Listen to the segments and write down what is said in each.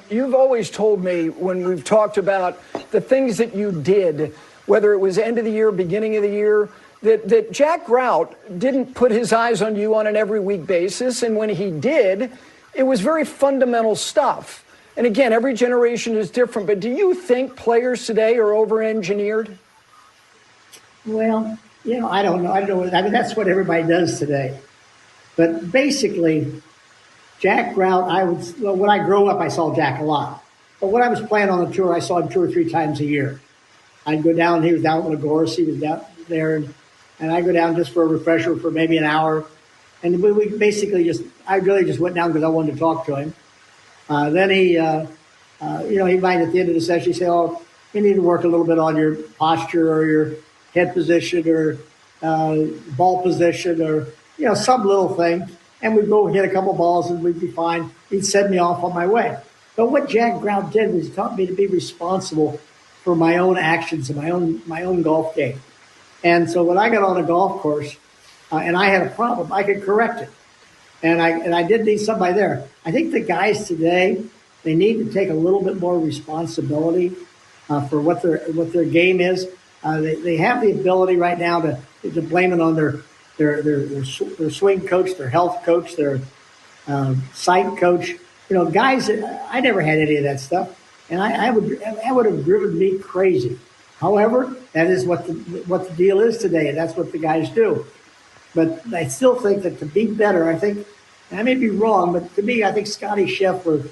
you've always told me when we've talked about the things that you did, whether it was end of the year, beginning of the year, that Jack Grout didn't put his eyes on you on an every week basis. And when he did, it was very fundamental stuff. And again, every generation is different. But do you think players today are over-engineered? Well, I don't know. I mean, that's what everybody does today. But basically, Jack Grout, when I grew up, I saw Jack a lot. But when I was playing on the tour, I saw him 2 or 3 times a year. I'd go down, he was down at Lagos, he was down there, and I'd go down just for a refresher for maybe an hour. And we basically I really just went down because I wanted to talk to him. Then he might at the end of the session say, "Oh, you need to work a little bit on your posture or your head position or ball position or, some little thing." And we'd go hit a couple balls and we'd be fine. He'd send me off on my way. But what Jack Grout did was he taught me to be responsible for my own actions and my own golf game. And so when I got on a golf course and I had a problem, I could correct it. And I did need somebody there. I think the guys today, they need to take a little bit more responsibility for what their game is. They have the ability right now to blame it on their swing coach, their health coach, their sight coach. Guys, I never had any of that stuff, and that would have driven me crazy. However, that is what the deal is today, and that's what the guys do. But I still think that to be better, I think, and I may be wrong, but to me, I think Scotty Scheffler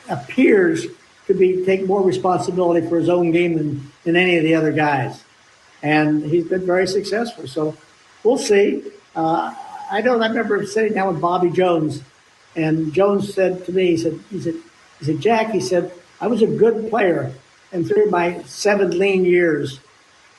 appears to take more responsibility for his own game than any of the other guys. And he's been very successful. So we'll see. I remember sitting down with Bobby Jones, and Jones said to me, he said, "Jack," he said, "I was a good player, and through my 7 lean years,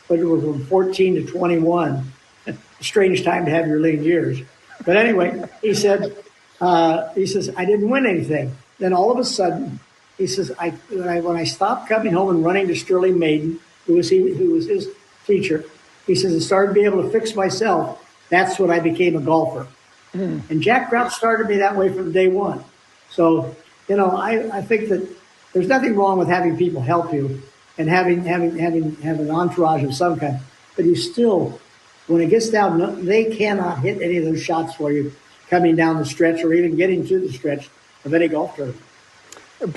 but it was from 14 to 21, a strange time to have your lean years. But anyway, he says, I didn't win anything. Then all of a sudden, he says, when I stopped coming home and running to Sterling Maiden, who was his teacher, he says, I started to be able to fix myself. That's when I became a golfer." And Jack Grout started me that way from day one. So, I think that there's nothing wrong with having people help you and having an entourage of some kind. But you still, when it gets down, they cannot hit any of those shots for you coming down the stretch or even getting to the stretch of any golf tournament.